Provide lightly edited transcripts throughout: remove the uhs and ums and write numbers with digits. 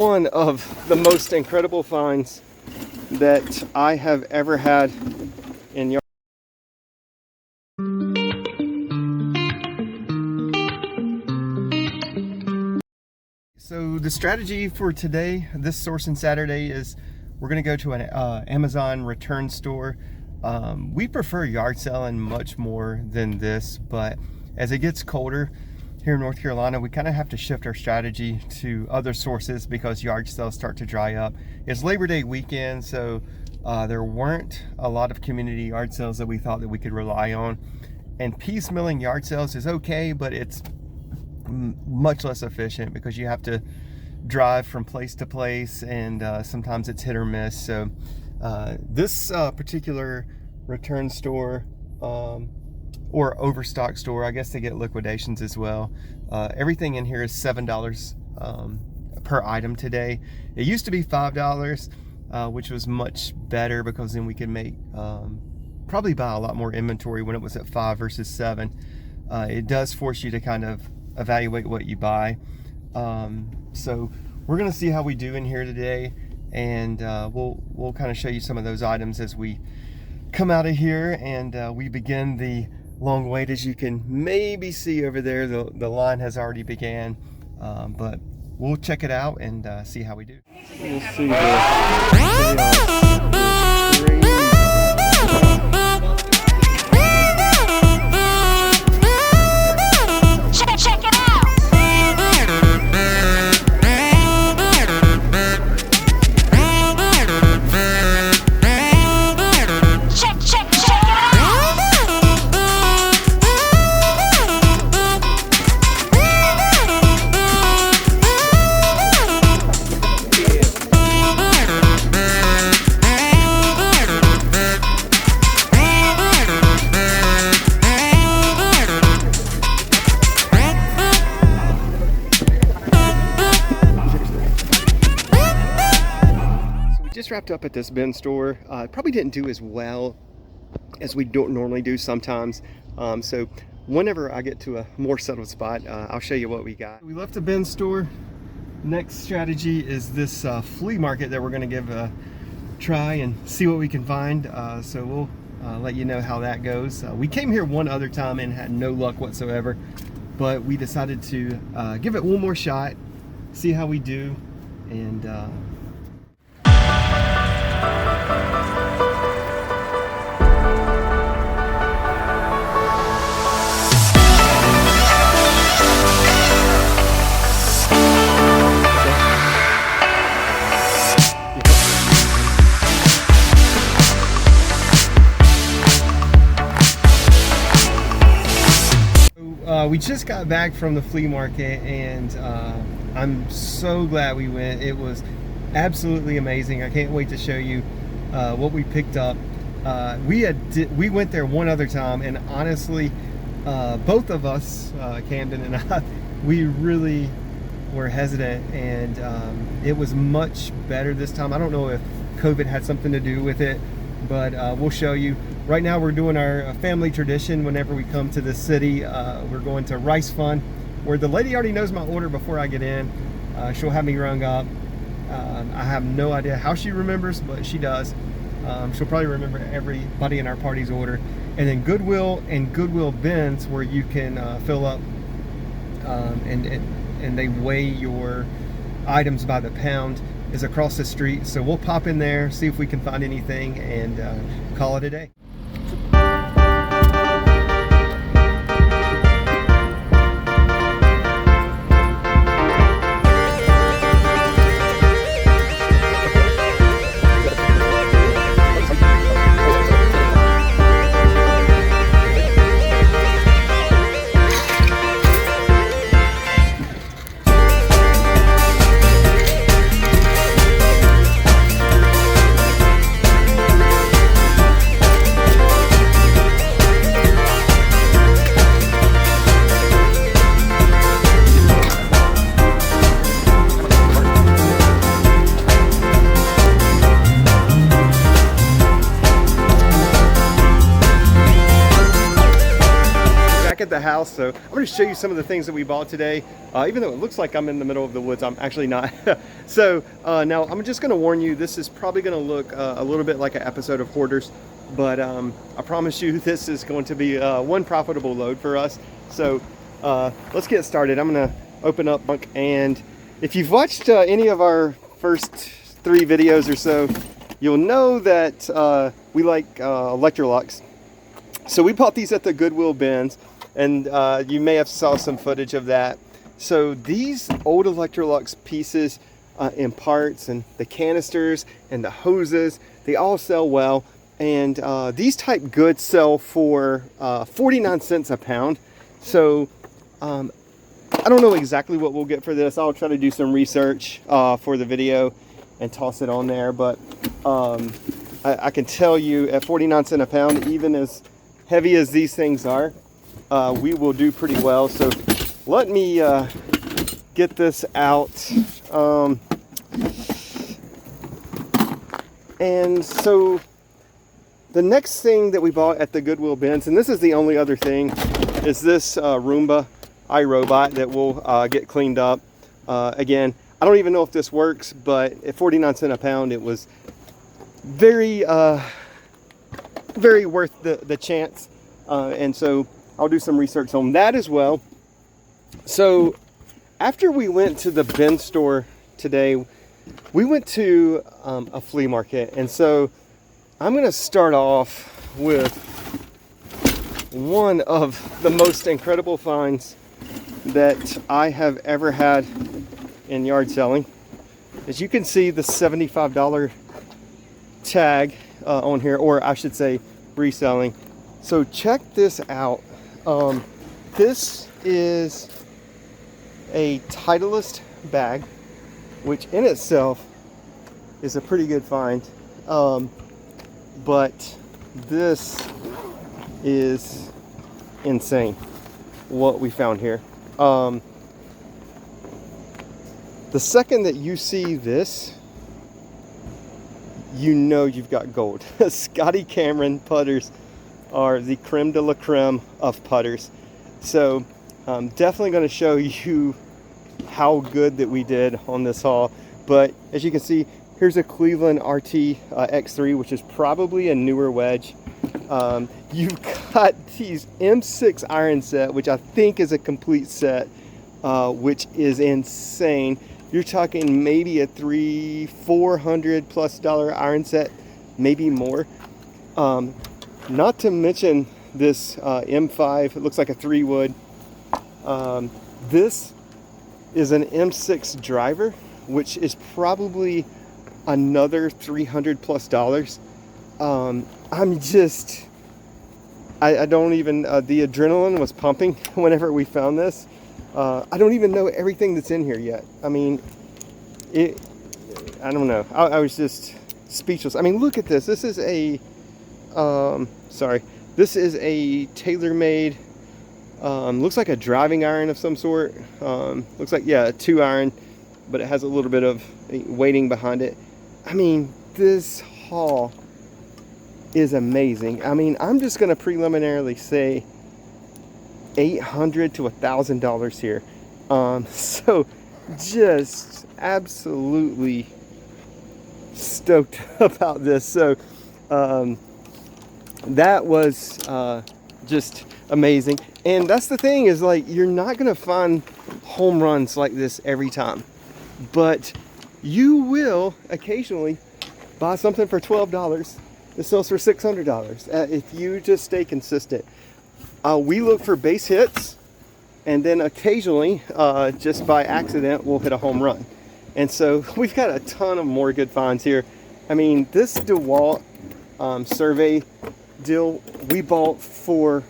One of the most incredible finds that I have ever had in yard. So the strategy for today, this sourcing Saturday, is we're going to go to an Amazon return store. We prefer yard selling much more than this, but as it gets colder here in North Carolina, we kind of have to shift our strategy to other sources because yard sales start to dry up. It's Labor Day weekend, so there weren't a lot of community yard sales that we thought that we could rely on. And piecemealing yard sales is okay, but it's much less efficient because you have to drive from place to place, and sometimes it's hit or miss. So this particular return store, or overstock store, I guess they get liquidations as well. Everything in here is $7 per item today. It used to be $5, which was much better because then we could make probably buy a lot more inventory when it was at 5 versus 7. It does force you to kind of evaluate what you buy. So we're gonna see how we do in here today, and we'll kind of show you some of those items as we come out of here and we begin the long wait. As you can maybe see over there, the line has already began, but we'll check it out and see how we do. We'll see Check it out. Just wrapped up at this bin store. Probably didn't do as well as we don't normally do sometimes. So whenever I get to a more settled spot, I'll show you what we got. We left the bin store. Next strategy is this flea market that we're going to give a try and see what we can find. So we'll let you know how that goes. We came here one other time and had no luck whatsoever, but we decided to give it one more shot, see how we do, and we just got back from the flea market, and I'm so glad we went. It was absolutely amazing. I can't wait to show you what we picked up. We went there one other time, and honestly, both of us, Camden and I, we really were hesitant, and it was much better this time. I don't know if COVID had something to do with it, but we'll show you. Right now we're doing our family tradition. Whenever we come to this city, we're going to Rice Fun, where the lady already knows my order before I get in. She'll have me rung up. I have no idea how she remembers, but she does. She'll probably remember everybody in our party's order. And then Goodwill and Goodwill bins, where you can fill up, and they weigh your items by the pound, is across the street. So we'll pop in there, see if we can find anything, and call it a day. house. So I'm going to show you some of the things that we bought today. Even though it looks like I'm in the middle of the woods, I'm actually not. So now I'm just going to warn you, this is probably going to look a little bit like an episode of Hoarders, but I promise you this is going to be one profitable load for us. So let's get started. I'm going to open up, and if you've watched any of our first 3 videos or so, you'll know that we like Electrolux. So we bought these at the Goodwill bins, and you may have saw some footage of that. So these old Electrolux pieces and parts, and the canisters and the hoses, they all sell well. And these type goods sell for 49 cents a pound. So I don't know exactly what we'll get for this. I'll try to do some research for the video and toss it on there. But I can tell you at 49 cents a pound, even as heavy as these things are, we will do pretty well. So let me get this out. And so the next thing that we bought at the Goodwill bins, and this is the only other thing, is this Roomba iRobot that will get cleaned up. Again, I don't even know if this works, but at 49 cents a pound, it was very worth the chance. And so I'll do some research on that as well. So after we went to the bin store today, we went to a flea market. And so I'm going to start off with one of the most incredible finds that I have ever had in yard selling. As you can see, the $75 tag on here, or I should say reselling. So check this out. This is a Titleist bag, which in itself is a pretty good find. But this is insane what we found here. The second that you see this, you know you've got gold. Scotty Cameron putters are the creme de la creme of putters. So I'm definitely going to show you how good that we did on this haul. But as you can see, here's a Cleveland RT X3, which is probably a newer wedge. You've got these M6 iron set, which I think is a complete set, which is insane. You're talking maybe a $300-400 plus iron set, maybe more. Not to mention this M5, it looks like a 3-wood. This is an M6 driver, which is probably another $300 plus. I don't even, the adrenaline was pumping whenever we found this. I don't even know everything that's in here yet. I mean, I don't know. I was just speechless. I mean, look at this. This is a, this is a tailor-made, looks like a driving iron of some sort. Looks like, yeah, a 2-iron, but it has a little bit of weighting behind it. I mean, this haul is amazing. I mean, I'm just going to preliminarily say $800 to $1,000 here. So just absolutely stoked about this. So that was just amazing. And that's the thing, is like, you're not going to find home runs like this every time, but you will occasionally buy something for $12 that sells for $600 if you just stay consistent. We look for base hits, and then occasionally, just by accident, we'll hit a home run. And so we've got a ton of more good finds here. I mean, this DeWalt survey deal we bought for,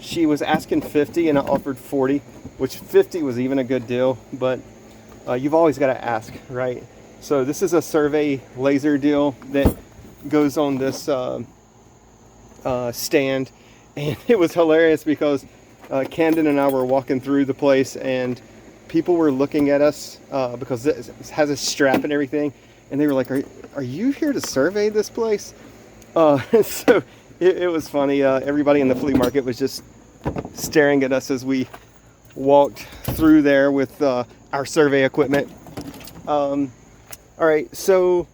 she was asking 50 and I offered 40, which 50 was even a good deal, but you've always got to ask, right? So this is a survey laser deal that goes on this stand, and it was hilarious because Camden and I were walking through the place, and people were looking at us because it has a strap and everything, and they were like, are you here to survey this place? So it was funny. Everybody in the flea market was just staring at us as we walked through there with our survey equipment. All right, so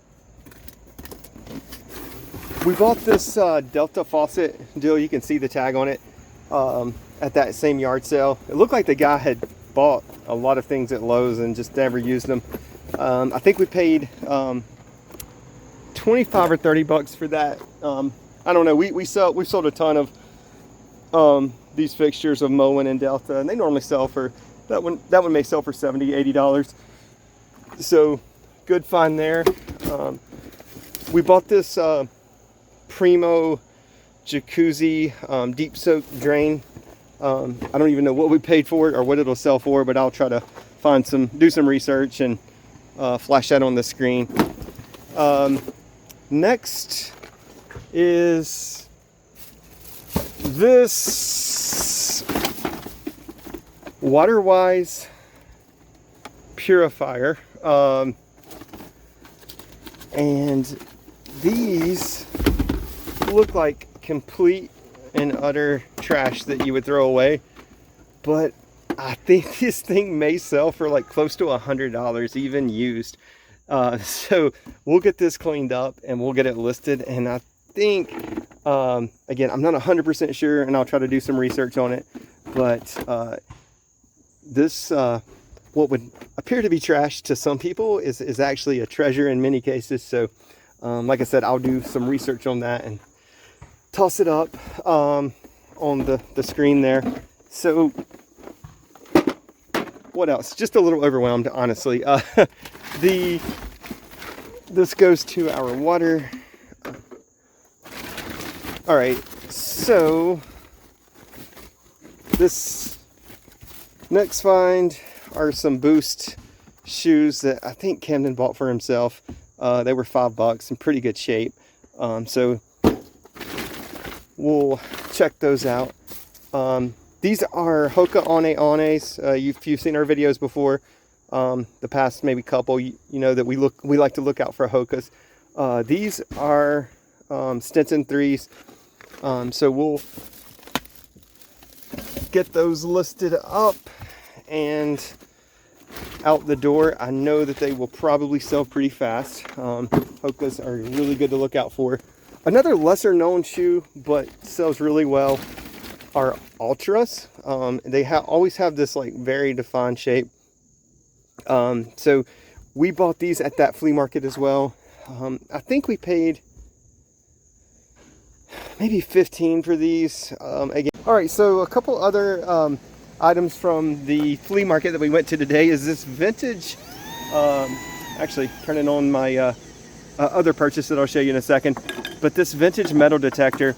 we bought this Delta faucet deal. You can see the tag on it at that same yard sale. It looked like the guy had bought a lot of things at Lowe's and just never used them. I think we paid 25 or 30 bucks for that. I don't know. We've sold a ton of these fixtures of Moen and Delta, and they normally sell for that one may sell for $70, $80. So good find there. We bought this Primo jacuzzi deep soak drain. I don't even know what we paid for it or what it'll sell for, but I'll try to do some research and flash that on the screen. Next is this WaterWise purifier, and these look like complete and utter trash that you would throw away, but I think this thing may sell for like close to $100 even used. So we'll get this cleaned up and we'll get it listed, and I think again, I'm not 100% sure, and I'll try to do some research on it, but this what would appear to be trash to some people is actually a treasure in many cases. So like I said, I'll do some research on that and toss it up on the screen there. So what else? Just a little overwhelmed, honestly. This goes to our water. All right, so this next find are some Boost shoes that I think Camden bought for himself. They were $5 in pretty good shape. So we'll check those out. These are Hoka One-Ones. You've seen our videos before. The past maybe couple, you know that we like to look out for Hokas. These are Stinson 3s. So we'll get those listed up and out the door. I know that they will probably sell pretty fast. Hokas are really good to look out for. Another lesser known shoe but sells really well are Ultras. They always have this like very defined shape. So we bought these at that flea market as well. I think we paid maybe 15 for these. Again, all right, so a couple other items from the flea market that we went to today is this vintage, actually turning on my other purchase that I'll show you in a second, but this vintage metal detector.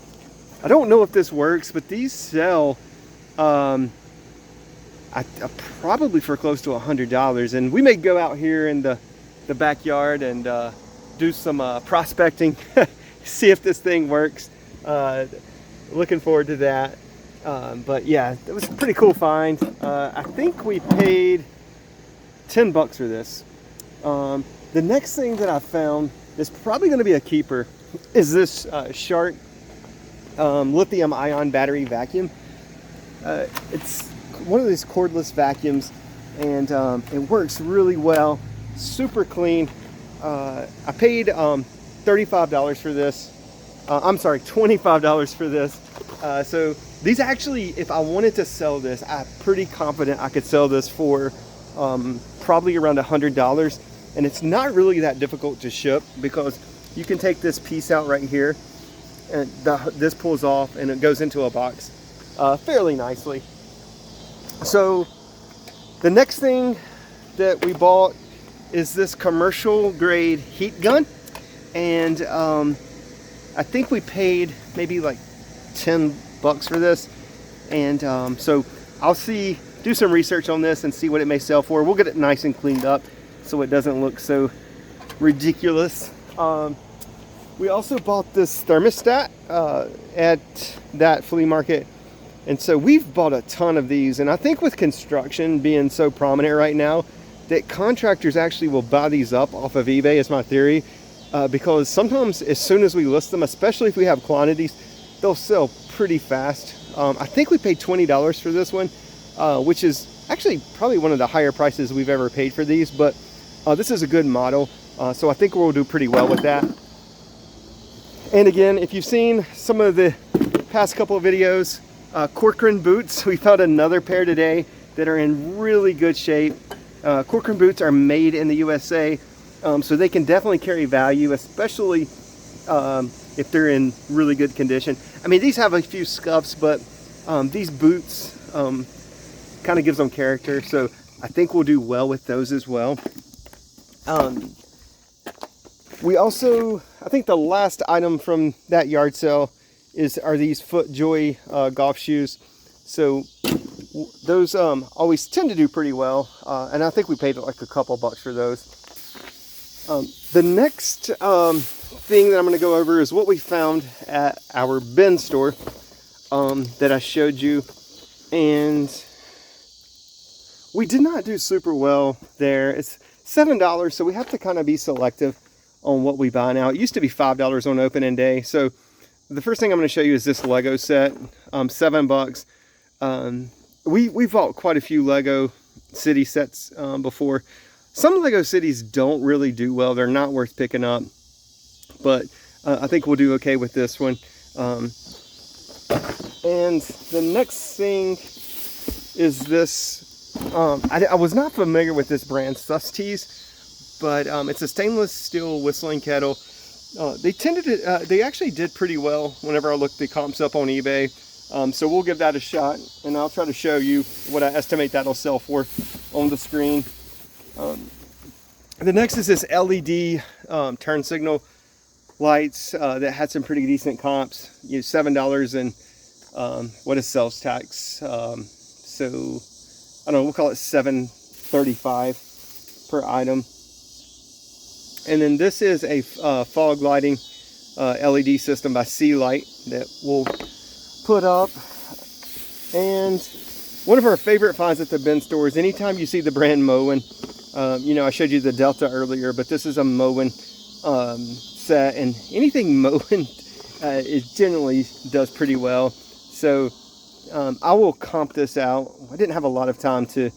I don't know if this works, but these sell probably for close to $100, and we may go out here in the backyard and do some prospecting, see if this thing works. Looking forward to that. But yeah, it was a pretty cool find. I think we paid 10 bucks for this. The next thing that I found is probably going to be a keeper is this Shark lithium ion battery vacuum. It's one of these cordless vacuums, and it works really well, super clean. I paid $35 for this. I'm sorry, $25 for this. So these actually, if I wanted to sell this, I'm pretty confident I could sell this for probably around $100. And it's not really that difficult to ship because you can take this piece out right here, and this pulls off and it goes into a box fairly nicely. So the next thing that we bought is this commercial grade heat gun, and I think we paid maybe like 10 bucks for this. And so I'll do some research on this and see what it may sell for. We'll get it nice and cleaned up so it doesn't look so ridiculous. We also bought this thermostat at that flea market, and so we've bought a ton of these. And I think with construction being so prominent right now, that contractors actually will buy these up off of eBay, is my theory, because sometimes as soon as we list them, especially if we have quantities, they'll sell pretty fast. I think we paid $20 for this one, which is actually probably one of the higher prices we've ever paid for these, but this is a good model, so I think we'll do pretty well with that. And again, if you've seen some of the past couple of videos, Corcoran boots, we found another pair today that are in really good shape. Corcoran boots are made in the USA, so they can definitely carry value, especially if they're in really good condition. I mean, these have a few scuffs, but these boots kind of gives them character, so I think we'll do well with those as well. We also, I think the last item from that yard sale are these FootJoy golf shoes. So those always tend to do pretty well, and I think we paid like a couple bucks for those. The next thing that I'm going to go over is what we found at our bin store that I showed you, and we did not do super well there. It's $7, so we have to kind of be selective on what we buy now. It used to be $5 on opening day. So the first thing I'm going to show you is this Lego set, $7. We bought quite a few Lego City sets before. Some Lego Cities don't really do well. They're not worth picking up, but I think we'll do okay with this one. And the next thing is this. I was not familiar with this brand, Susties, but it's a stainless steel whistling kettle. They actually did pretty well whenever I looked the comps up on eBay. So we'll give that a shot, and I'll try to show you what I estimate that'll sell for on the screen. The next is this LED turn signal lights that had some pretty decent comps. $7 and what is sales tax? So I don't know, we'll call it $7.35 per item. And then this is a fog lighting LED system by Sea Light that we'll put up. And one of our favorite finds at the bin store is anytime you see the brand Moen. I showed you the Delta earlier, but this is a Moen set, and anything Moen it generally does pretty well. So I will comp this out. I didn't have a lot of time to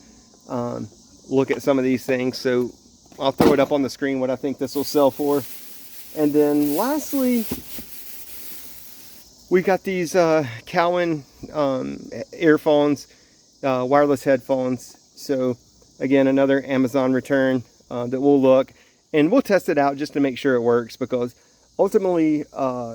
look at some of these things, so I'll throw it up on the screen what I think this will sell for. And then lastly, we got these Cowan earphones, wireless headphones. So again, another Amazon return that we'll look, and we'll test it out just to make sure it works, because ultimately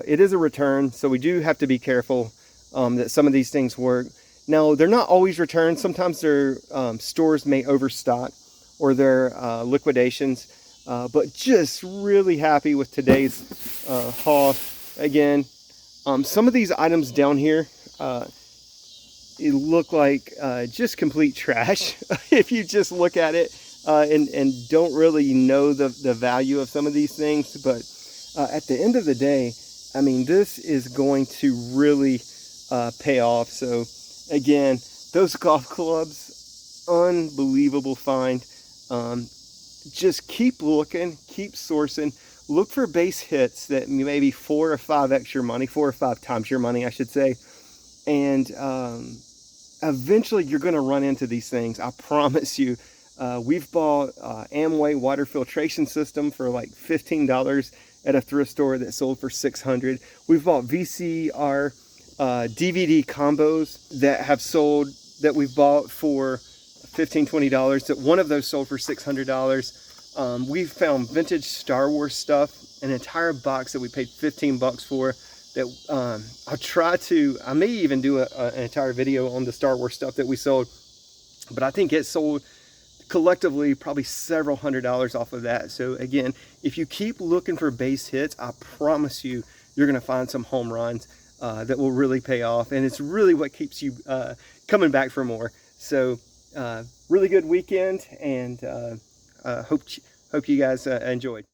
it is a return, so we do have to be careful that some of these things work. Now, they're not always returned. Sometimes their stores may overstock or their liquidations, but just really happy with today's haul. Again, some of these items down here it look like just complete trash if you just look at it and don't really know the value of some of these things. But at the end of the day, I mean, this is going to really pay off. So again, those golf clubs, unbelievable find. Just keep looking, keep sourcing, look for base hits that maybe 4 or 5 extra money, 4 or 5 times your money, I should say. And eventually you're going to run into these things. I promise you. We've bought Amway water filtration system for like $15 at a thrift store that sold for $600. We've bought VCR DVD combos that have sold, that we've bought for $15, $20. That one of those sold for $600. We've found vintage Star Wars stuff, an entire box that we paid 15 bucks for. That I may even do an entire video on the Star Wars stuff that we sold, but I think it sold collectively probably several $100s off of that. So again, if you keep looking for base hits, I promise you, you're going to find some home runs that will really pay off, and it's really what keeps you coming back for more. So really good weekend, and hope you guys enjoyed.